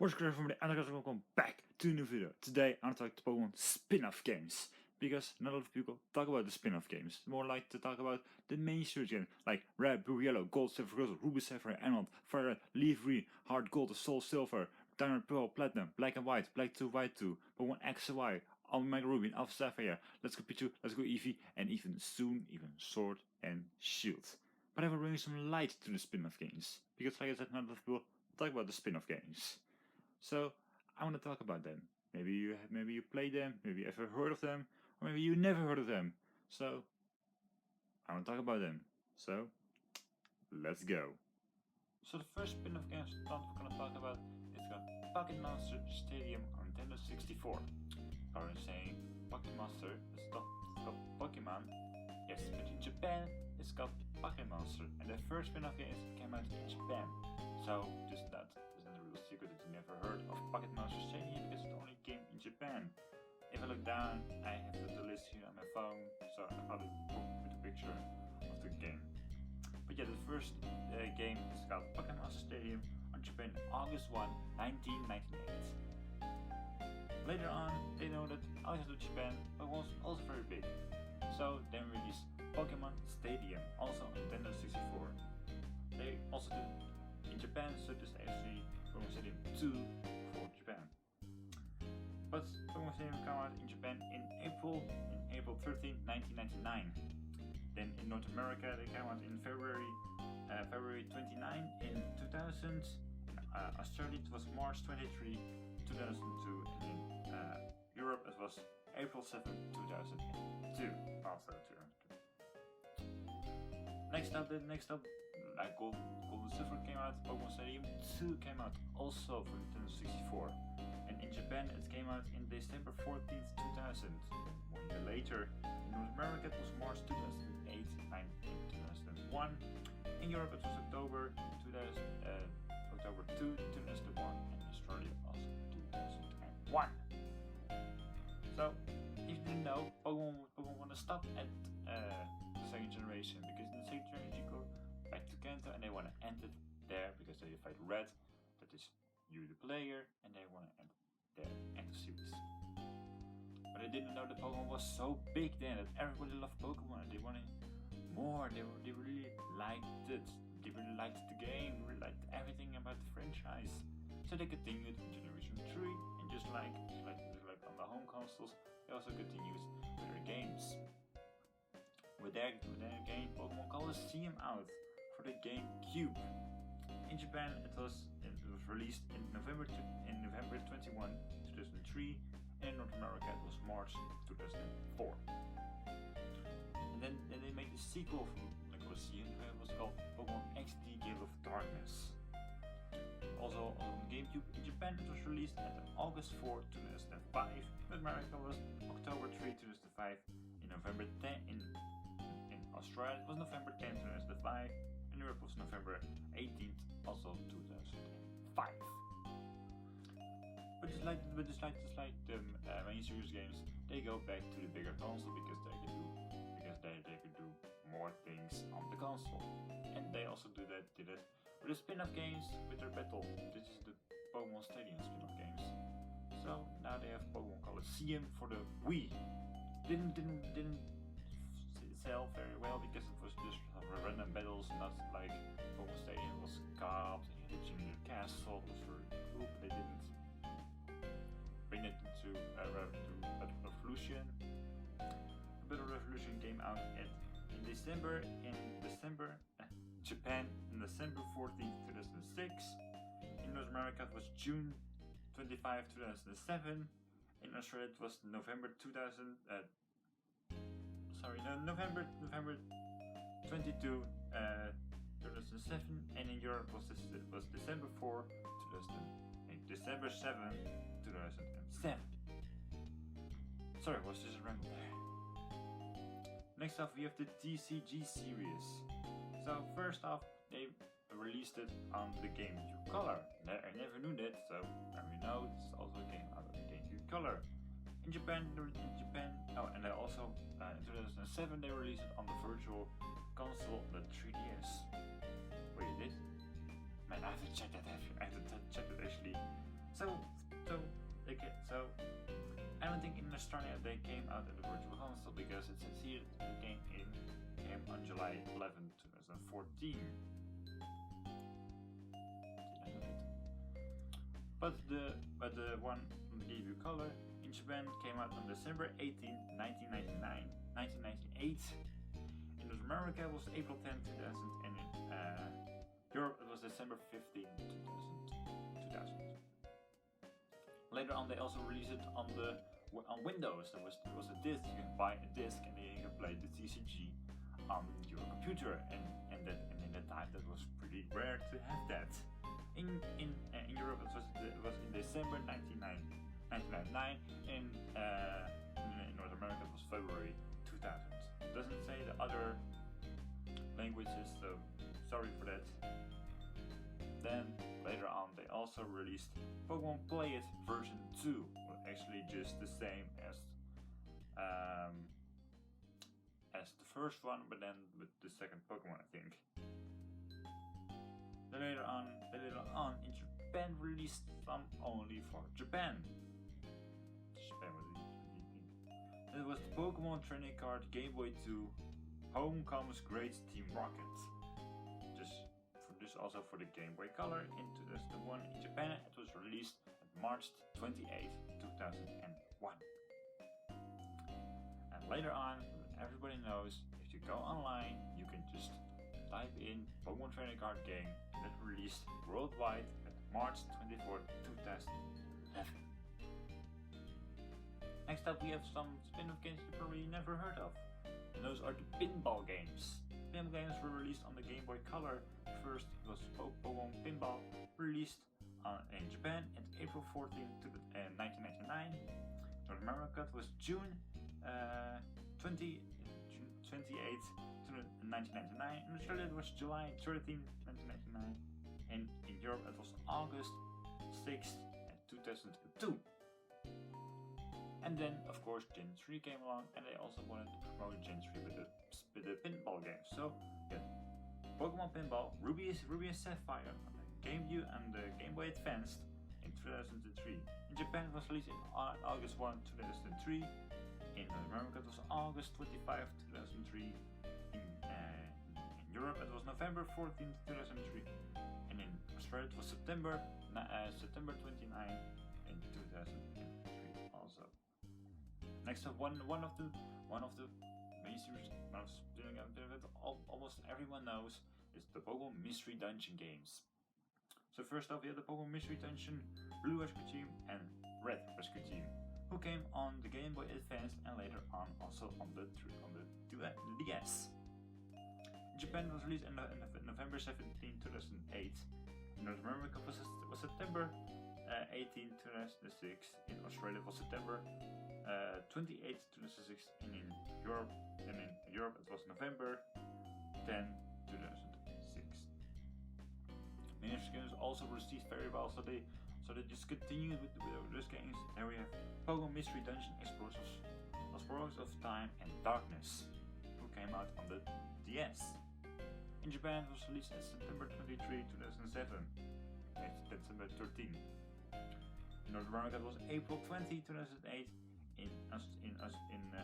What's good from the and welcome back to a new video. Today I'm talking about Pokemon spin-off games. Because not a lot of people talk about the spin-off games. More like to talk about the main series games like Red, Blue, Yellow, Gold, Silver, Gold, Ruby, Sapphire, Emerald, Fire Red, Leaf Green, Heart Gold, Soul Silver, Diamond, Pearl, Platinum, Black and White, Black 2, White 2, Pokemon X and Y, Omega Ruby, and Alpha Sapphire, Let's Go Pikachu, Let's Go Eevee, and even soon Sword and Shield. But I will bring some light to the spin-off games. Because like I said, not a lot of people talk about the spin-off games. So I want to talk about them. Maybe you played them, maybe you ever heard of them, or maybe you never heard of them. So I want to talk about them. So let's go. So the first spin-off game we're gonna talk about is called Pocket Monster Stadium on Nintendo 64. I was saying Pocket Monster is called Pokemon. Yes, but in Japan it's called Pocket Monster, and the first spin-off game came out in Japan. So just that isn't a real secret that you never heard of Pocket Monster Stadium because it only came in Japan. If I look down, I have the list here on my phone, so I thought it with a picture of the game. But yeah, the first game is called Pocket Monster Stadium on Japan, August 1, 1998. Later on, they know that outside of Japan, Pokemon was also very big. So they released Pokemon Stadium, also on Nintendo 64. They also did in Japan, so this actually Pokemon Stadium 2 for Japan. But Pokemon Stadium came out in Japan in April 13, 1999. Then in North America they came out in February 29 in 2000. Australia it was March 23, 2002, and in Europe it was April 7, 2002. Also 2002. Next up, Gold and Silver came out. Pokemon Stadium 2 came out also for Nintendo 64. And in Japan it came out in December 14th, 2000. 1 year later, in North America it was March 2008, 2001. In Europe it was October 2, 2001, and Australia also 2001. So, if you didn't know, Pokemon want to stop at the second generation, because in the second generation you go back to Kanto and they want to end it there because they fight Red, that is you the player, and they want to end their active series. But I didn't know that Pokemon was so big then that everybody loved Pokemon. They wanted more. They really liked it. They really liked the game. Really liked everything about the franchise. So they continued in Generation 3, and just like on the home consoles, they also continued with their games. With their game Pokemon Colosseum out for the GameCube. In Japan it was released in November 21, 2003, and in North America it was March 2004. And then they made a sequel from the Colosseum, it was called Pokemon XD Gale of Darkness. Also on GameCube in Japan it was released at August 4, 2005, in America was October 3, 2005, in November 10 in Australia it was November 10, 2005, in Europe was November 18th, also 2005. But just like the main series games, they go back to the bigger console because they can do more things on the console. And they also did it with the spin-off games with their battle. This is the Pokemon Stadium spin-off games. So now they have Pokemon Colosseum for the Wii. Didn't sell very well because it was just random battles, not like Pokemon Stadium was carved and you had your castle. It was very cool, but they didn't bring it to Battle Revolution. Battle Revolution came out in December Japan in December 14th, 2006. In North America it was June 25, 2007. In Australia it was November 22, 2007, and in Europe was December 4, 2008. December 7, 2007. Sorry, was just a ramble there. Next off we have the TCG series. So first off, they released it on the GameCube Color. I never knew that, so now we know it's also a game out of the GameCube Color. In Japan, and they also in 2007 they released it on the Virtual Console, the 3DS. Wait, you did? Man, I have to check that actually. So I don't think in Australia they came out at the Virtual Console, because it says here the game came on July 11, 2014. But the one on the GameCube Color in Japan came out on December 18, 1998. In North America it was April 10, 2000, and in Europe it was December 15, 2000. Later on, they also released it on Windows. There was a disc. You can buy a disc and then you can play the TCG on your computer. And in that time, that was pretty rare to have that. In Europe, it was in December 1999. In North America, it was February 2000. It doesn't say the other languages, so sorry for that. Then later on they also released Pokemon Play It version 2, well, actually just the same as the first one, but then with the second Pokemon, I think. Then later on in Japan released some only for Japan. It was the Pokemon Trading Card Game Boy 2 Home Comes Great Team Rocket. This also for the Game Boy Color in 2001. In Japan it was released on March 28, 2001. And later on, everybody knows, if you go online, you can just type in Pokemon Trading Card Game, and it released worldwide at March 24, 2011. Next up we have some spin-off games you probably never heard of. And those are the pinball games. Pinball games were released on the Game Boy Color. First it was Pokemon Pinball, released in Japan on April 14, 1999. North America it was June 28, 1999. In Australia it was July 13, 1999. And in Europe it was August 6, 2002. And then, of course, Gen 3 came along, and they also wanted to promote Gen 3 with the pinball game. So, yeah, Pokemon Pinball, Ruby and Sapphire on the GameCube and the Game Boy Advance in 2003. In Japan it was released on August 1, 2003. In America it was August 25, 2003. In Europe it was November 14, 2003. And in Australia it was September 29 in 2003 also. Next up, one of the main series, almost everyone knows, is the Pokemon Mystery Dungeon games. So first off, we have the Pokemon Mystery Dungeon Blue Rescue Team and Red Rescue Team, who came on the Game Boy Advance and later on also on the DS. In Japan it was released on November 17, 2008. In North America it was September 18, 2006. In Australia it was September 28, 2006, and in Europe it was November 10, 2006. Many games also received very well, so they just continued with those games. There we have Pokemon Mystery Dungeon Explorers of Time and Darkness, who came out on the DS. In Japan it was released on September 23, 2007. It's December 13. In North America it was April 20, 2008. In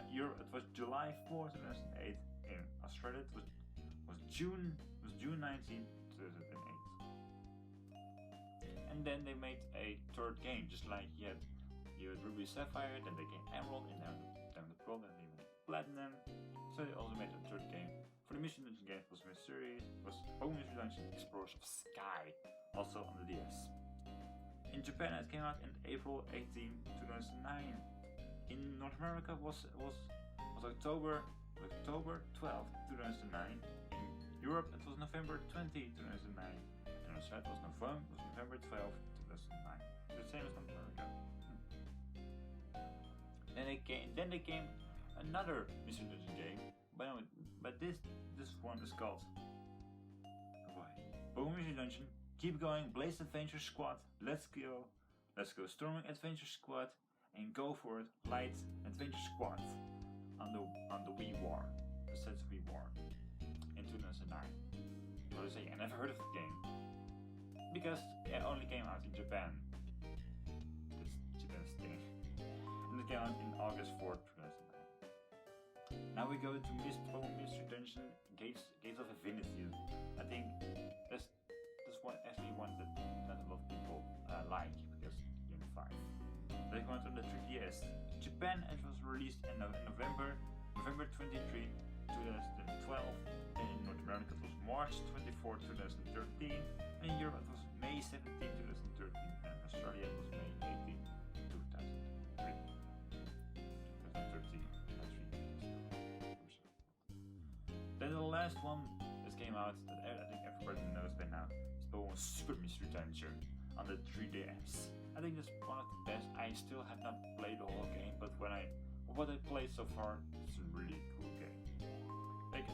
Europe it was July 4, 2008. In Australia it was June 19, 2008. And then they made a third game, just like you had Ruby Sapphire, then they came Emerald, and then the Pearl, then they made Platinum. So they also made a third game. For the Mystery Dungeon game was Pokemon Mystery Dungeon Explorers of Sky, also on the DS. In Japan it came out in April 18, 2009. In North America was October 12, 2009. In Europe it was November 20, 2009. And Australia it was November 12, 2009. The same as North America. Then they came another Mystery Dungeon game, but this one is called Pokemon Mystery Dungeon Keep Going Blaze Adventure Squad. Let's go Storming Adventure Squad, and Go For It Light Adventure Squad on the Wii War, the Sets Wii War in 2009. You want to say I never heard of the game because it only came out in Japan. game. And it came out in August 4th, 2009. Now we go to Pokemon Mystery Dungeon Gates of Affinity. I think that's one actually one that not a lot of people like because Game 5. They came out on the 3DS. In Japan it was released in November 23, 2012. And in North America it was March 24, 2013. And in Europe it was May 17, 2013. And in Australia it was May 18, 2013. Then the last one that came out that I think everybody knows by now is Pokemon Super Mystery Dungeon on the 3DS. I think that's one of the best. I still have not played the whole game, but what I played so far, it's a really cool game. Like,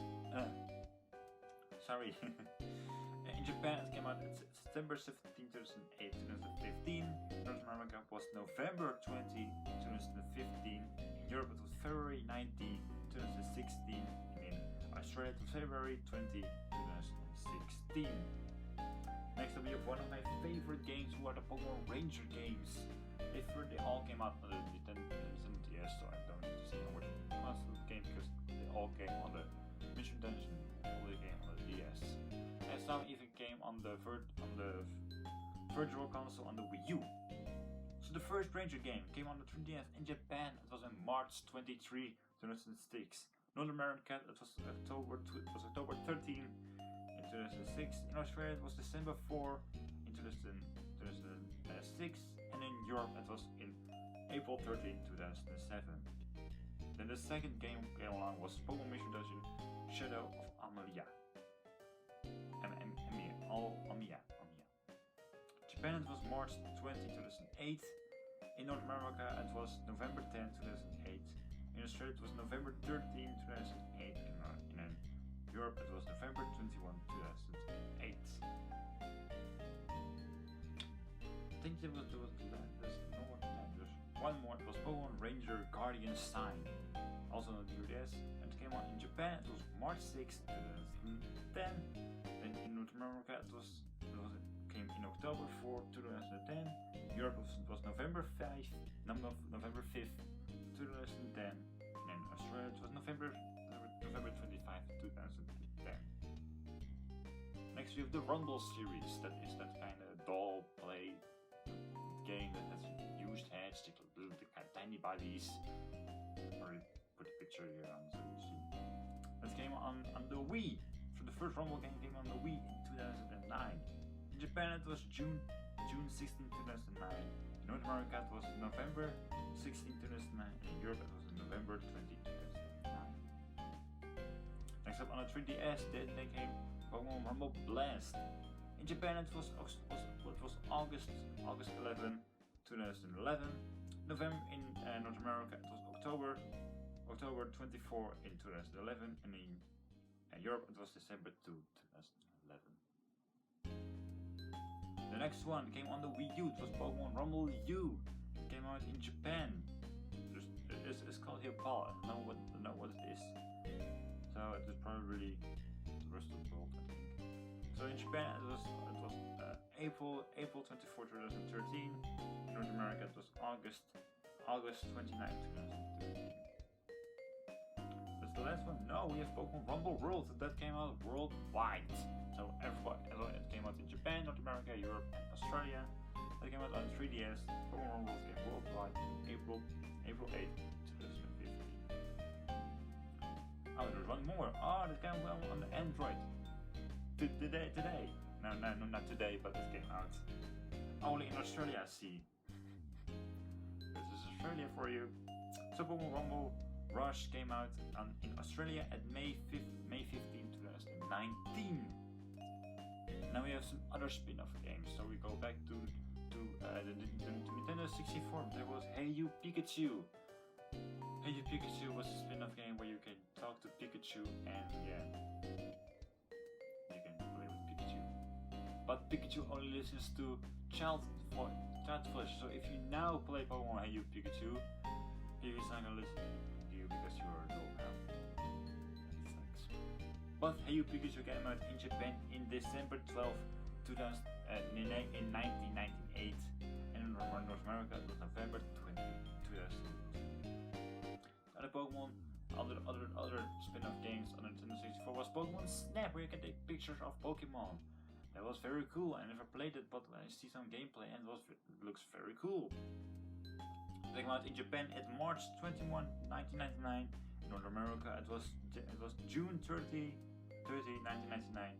sorry. In Japan it came out September 17, 2008, 2015. North America was November 20, 2015. In Europe it was February 19, 2016. Australia to February 20, 2016. Next up we have one of my favorite games, who are the Pokemon Ranger games. They all came out on the Nintendo DS, so I don't need to say what console game because they all came on the Mission Dungeon, all the game on the DS. And some even came on the Virtual Console on the Wii U. So the first Ranger game came on the 3DS in Japan. It was on March 23, 2006. North America it was October 13 in 2006. In Australia it was December 4 in 2006, and in Europe it was in April 13, 2007. Then the second game came along was Pokemon Mission Dungeon Shadow of Amelia. Amiya. Japan it was March 20, 2008. In North America it was November 10, 2008. In Australia it was November 13, 2008, and in Europe it was November 21, 2008. I think there was one more, it was Pokemon Ranger Guardian Sign, also on the 3DS, and it came out in Japan, it was March 6, 2010, then in North America it came in October 4, 2010, Europe it was November 5th, 2010, and in Australia it was November 25, 2010. Next we have the Rumble series. That is that kind of doll play game that has used heads, little kind of tiny bodies. I'll put a picture here on so you see. That came on the Wii. So the first Rumble game came on the Wii in 2009. In Japan it was June 16, 2009. In North America it was November 16, 2009, and in Europe it was November 20, 2009. Next up on the 3DS, then they came Pokemon Rumble Blast. In Japan it was August 11, 2011. November in North America it was October 24 in 2011, and in Europe it was December 2, 2011. The next one came on the Wii U. It was Pokemon Rumble U. It came out in Japan. It's called here Paul. I don't know what it is. So it was probably the rest of the world, I think. So in Japan it was April 24, 2013. In North America it was August 29, 2013. That's the last one. No, we have Pokemon Rumble World. That came out worldwide. So it came out in Japan, North America, Europe, and Australia. It came out on 3DS. Pokemon Rumble came worldwide April 8, 2015. Oh, there's one more. Oh, that came out on the Android. Today. No, not today, but it came out. Only in Australia, I see. This is Australia for you. So Pokemon Rumble Rush came out in Australia at May 15, 2019. Now we have some other spin-off games. So we go back to the Nintendo 64. There was Hey You Pikachu. Hey You Pikachu was a spin-off game where you can talk to Pikachu and you can play with Pikachu. But Pikachu only listens to child voice. So if you now play Pokemon Hey You Pikachu, he's not gonna listen to you because you are adult now. But Hey You Pikachu came out in Japan in December 12, 1998, and in North America it was November 20, 2002. Other Pokemon, other spin-off games on Nintendo 64 was Pokemon Snap, where you can take pictures of Pokemon. That was very cool. I never played it, but I see some gameplay and it looks very cool. It came out in Japan at March 21, 1999. In North America, it was June 30, 1999,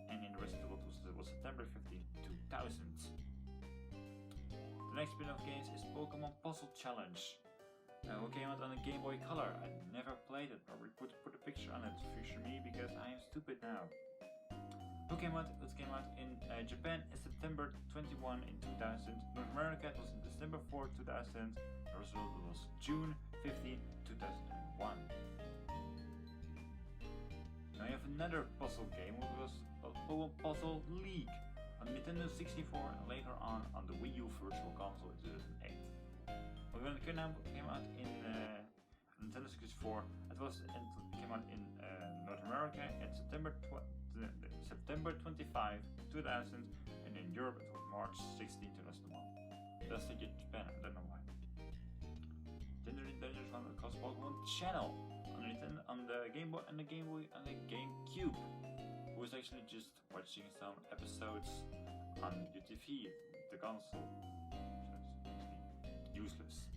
and in the rest of the world it was September 15, 2000. The next spin-off games is Pokemon Puzzle Challenge. Who came out on a Game Boy Color. I never played it. Probably put a picture on it. Future me, because I am stupid now. Who came out? It came out in Japan in September 21 in 2000. North America it was in December 4, 2000. The result was June 15, 2001. Now we have another puzzle game, which was Pokemon Puzzle League on Nintendo 64 and later on the Wii U Virtual Console in 2008. When it came out in Nintendo 64, it came out in North America at September 25, 2000, and in Europe it was March 16, 2001. That's in Japan, I don't know why. Then there's one called Pokemon Channel on the Game Boy and the GameCube. Who was actually just watching some episodes on UTV, the console. Useless.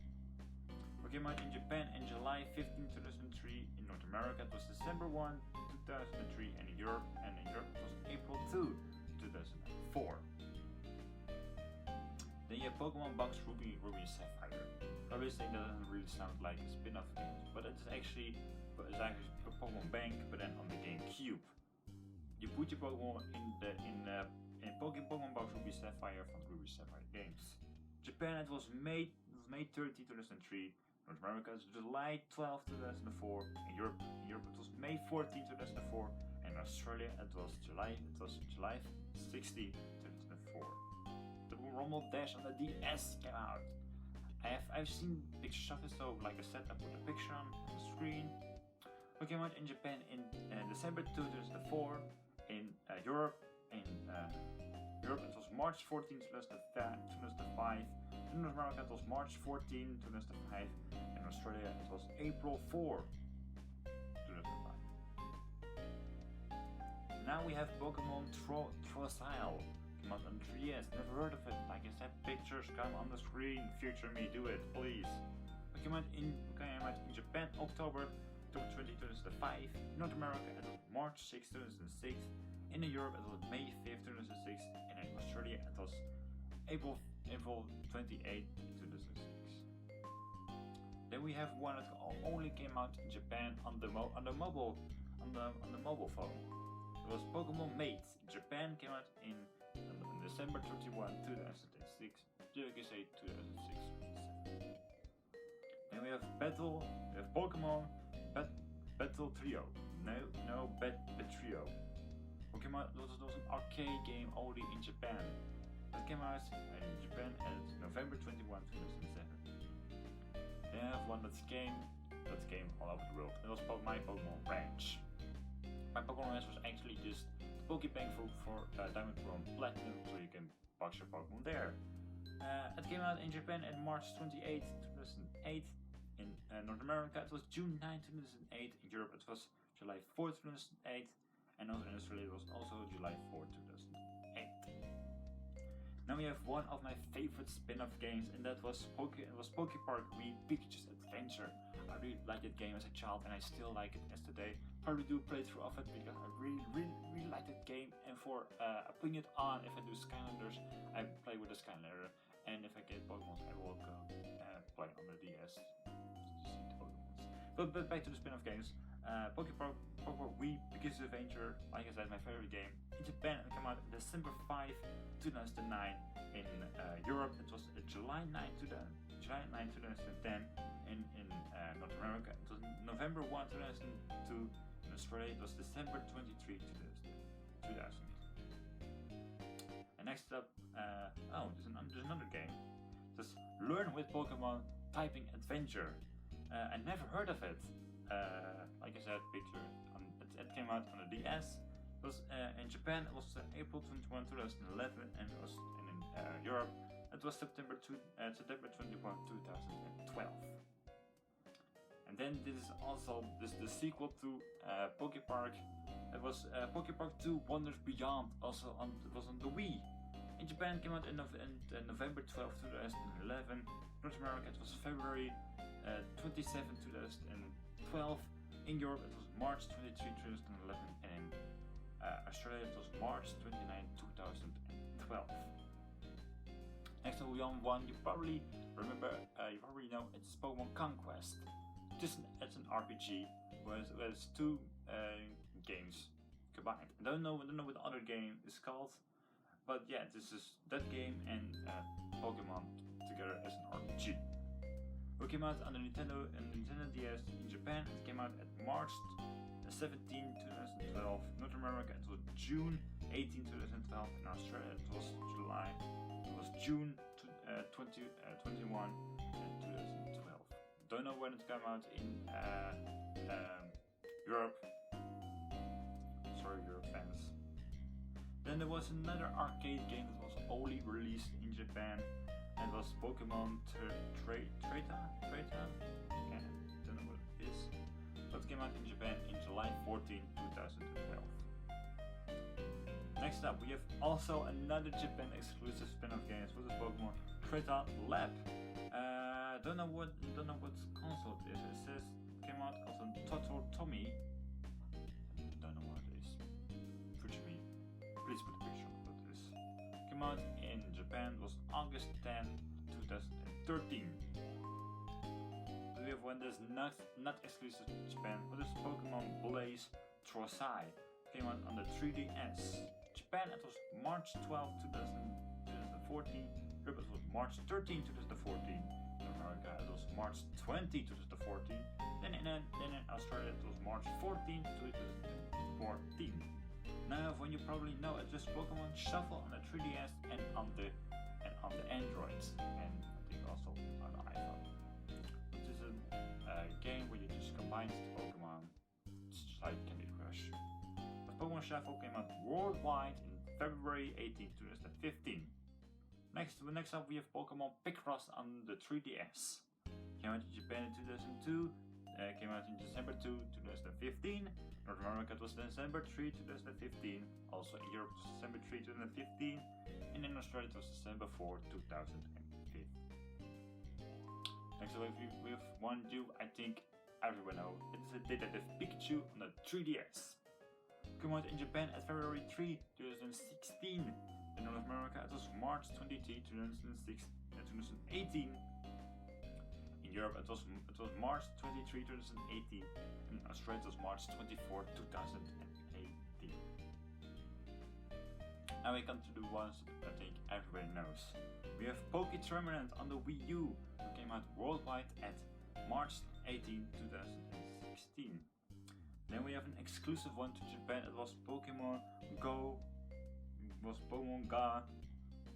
We came out in Japan in July 15, 2003. In North America it was December 1, 2003, and in Europe it was April 2, 2004. Then you have Pokemon Box Ruby Sapphire. Probably saying that doesn't really sound like a spin-off game, but it's actually a Pokemon Bank, but then on the GameCube. You put your Pokemon in Pokemon Box Ruby Sapphire from Ruby Sapphire Games. Japan it was May 30, 2003. North America it was July 12, 2004. In Europe it was May 14, 2004. And Australia it was July 16, 2004. The Rumble Dash on the DS came out. I've seen pictures of it, so like I said, I put a picture on the screen. It came out in Japan in December 2004. In Europe it was March 14, 2005. In North America it was March 14, 2005. In Australia it was April 4, 2005. Now we have Pokemon Trossile. Came out on 3DS, never heard of it. Like I said, pictures come on the screen. Future me, do it, please. It came out in Japan October 20, 2005. In North America it was March 6, 2006. In Europe it was May 5th, 2006, and in Australia it was April 28, 2006. Then we have one that only came out in Japan on the mobile phone. It was Pokemon Mate. Japan came out in December 31, 2006. You can say 2006. Then we have Pokemon Battle Trio. No Trio. Pokemon was an arcade game only in Japan. It came out in Japan at November 21, 2007. Then I have one that came all over the world. It was My Pokemon Ranch. My Pokemon Ranch was actually just the Pokebank for Diamond, Pearl, and Platinum, so you can box your Pokemon there. It came out in Japan on March 28, 2008. In North America it was June 9, 2008. In Europe it was July 4, 2008. And also in Australia it was also July 4, 2008. Now we have one of my favorite spin-off games, and that was Pokepark Wii Pikachu's Adventure. I really liked that game as a child, and I still like it as today. Probably do a playthrough of it because I really like that game. And for putting it on, if I do Skylanders, I play with the Skylander, and if I get Pokemon, I will go play on the DS. But back to the spin-off games. Pokepark Wii Pikachu's Adventure, like I said, my favorite game. In Japan it came out December 5, 2009. In Europe it was July 9, 2010. And in North America it was November 1, 2002. In Australia it was December 23, 2000. And next up, there's another game. Just Learn with Pokemon Typing Adventure. I never heard of it. Like I said, picture. It came out on the DS. It was in Japan. It was April 21, 2011, and it was in Europe It was September 21, 2012. And then this is also the sequel to Pokepark. It was Pokepark 2 Wonders Beyond. Also it was on the Wii. In Japan, it came out in November 12, 2011. North America, it was February 27, 2012. In Europe, it was March 23, 2011. And in Australia, it was March 29, 2012. Next one you probably remember, you probably know, it's Pokemon Conquest. It's an RPG with two games combined. I don't know what the other game is called, but yeah, this is that game and Pokemon together as an RPG. It came out on the Nintendo DS in Japan. It came out at March 17, 2012. North America, it was June 18, 2012. In Australia, it was June 21, 2012. Don't know when it came out in Europe. Sorry, Europe fans. Then there was another arcade game that was only released in Japan, and it was Pokemon Treta? Yeah, don't know what it is. But it came out in Japan in July 14, 2012. Next up, we have also another Japan exclusive spin-off game for the Pokemon Treta Lab. Don't know what console it is. It says it came out also on Total Tommy. Don't know what it is. Future me, please put a picture of what it is. Came out in Japan was August 10, 2013. We have one that's not exclusive to Japan, but it's Pokemon Blaze Trosai. Came out on the 3DS. Japan, it was March 12, 2014. Europe, it was March 13, 2014. In America, it was March 20, 2014. Then in Australia, it was March 14, 2014. Now, when you probably know, it was Pokemon Shuffle on the 3DS and on the Androids, and I think also on the iPhone. It is a game where you just combine the Pokemon, just like Candy Crush. But Pokemon Shuffle came out worldwide in February 18, 2015. Next up, we have Pokemon Picross on the 3DS. Came out in Japan in 2002. Came out in December 2, 2015. North America, it was December 3, 2015. Also in Europe, it was December 3, 2015. And in Australia, it was December 4, 2015. Next up, we have one you I think everyone knows. It's a Detective Pikachu on the 3DS. Came out in Japan at February 3, 2016. In North America, it was March 23, 2018. In Europe, it was March 23, 2018. In Australia, it was March 24, 2018. Now we come to the ones that I think everybody knows. We have Pokétournament on the Wii U, who came out worldwide at March 18, 2016. Then we have an exclusive one to Japan. It was Pokemon Go. It was Pokemon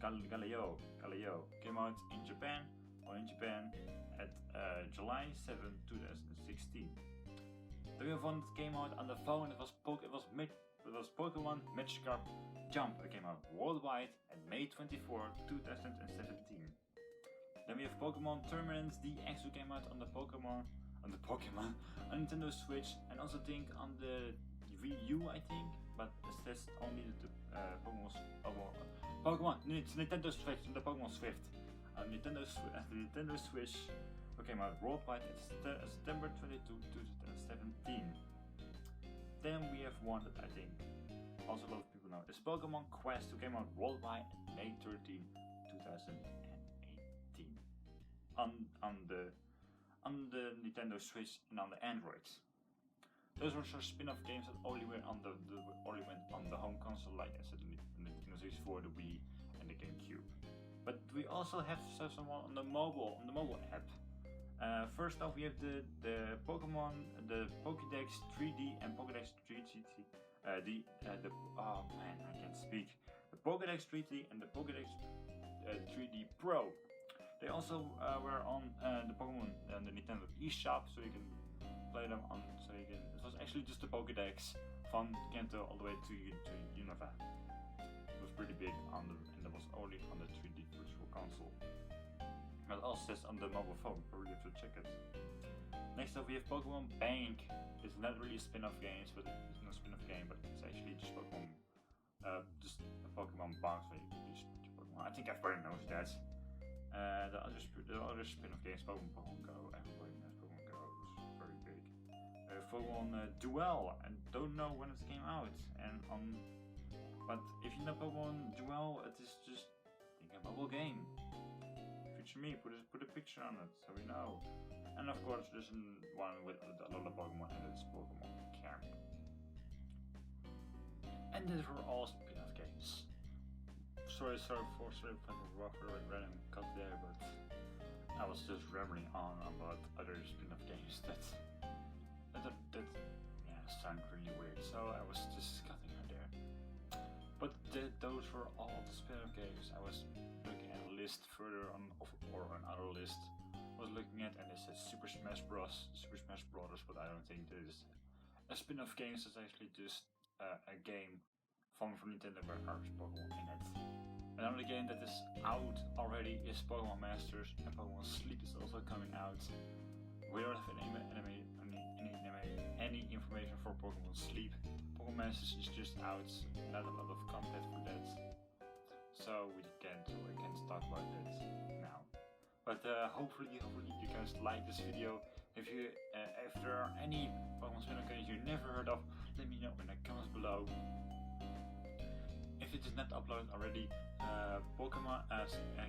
Galileo. Came out in Japan at July 7, 2016. Then we have one that came out on the phone. It was Pokemon Magikarp Jump. It came out worldwide at May 24, 2017. Then we have Pokemon Tournaments DX, who came out on Nintendo Switch, and also think on the Wii U, I think, but it says only the Pokemon. It's Nintendo Switch, the Pokemon Swift. Nintendo Switch, who came out worldwide at September 22, 2017. Then we have one that I think also a lot of people know. It's Pokemon Quest, who came out worldwide at May 13, 2018. On the Nintendo Switch and on the Androids. Those were sort of spin-off games that only went on the home console, like I said, the Nintendo 64, the Wii, and the GameCube. But we also have some on the mobile app. First off, we have the Pokemon, the Pokédex 3D and Pokédex 3D. Oh man, I can't speak. The Pokédex 3D and the Pokédex 3D Pro. They also were on the Pokemon and the Nintendo eShop, so you can play them on. It was actually just the Pokédex from Kanto all the way to Unova. It was pretty big and that was only on the 3D Virtual console. But also says on the mobile phone, probably have to check it. Next up we have Pokemon Bank. It's not really a spin-off game, but it's not a spin-off game, but it's actually just Pokemon, just a Pokemon box where you can just put your Pokemon. I think everybody knows that. The other spin-off games, Pokemon Go. Everybody knows Pokemon Go. It's very big. Pokemon Duel, and don't know when it came out. But if you know Pokemon Duel, it is just a mobile game. Feature me, put a picture on it so we know. And of course, there's one with a lot of Pokemon, and it's Pokemon Camp. And these were all spin-off games. Sorry for a random cut there, but I was just rambling on about other spin-off games that sound really weird. So I was just cutting her there. But those were all the spin-off games. I was looking at a list further on, or another list I was looking at, and it said Super Smash Bros. But I don't think that is a spin-off game. It's actually just a game from Nintendo where there's Pokemon in it. Another game that is out already is Pokemon Masters, and Pokemon Sleep is also coming out. We don't have any information for Pokemon Sleep. Pokemon Masters is just out, not a lot of content for that, so we can't talk about that now. But hopefully you guys like this video. If there are any Pokemon spin-off games you never heard of, let me know in the comments below. If it is not uploaded already, Pokemon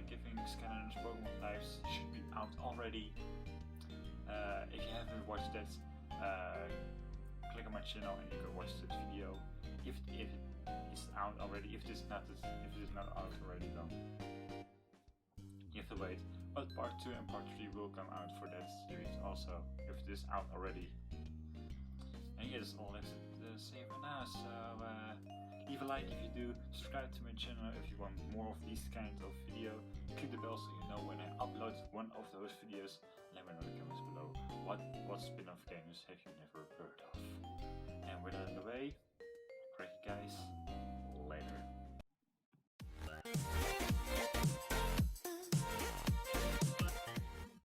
giving Scanner's Pokemon types should be out already. If you haven't watched that, click on my channel and you can watch this video. If it is out already, if it is not out already, then you have to wait. But part 2 and part 3 will come out for that series also, if it is out already. And yeah, that's all I have to say for now. So leave a like if you do, subscribe to my channel if you want more of these kinds of video, click the bell so you know when I upload one of those videos, and let me know in the comments below what spin-off games have you never heard of.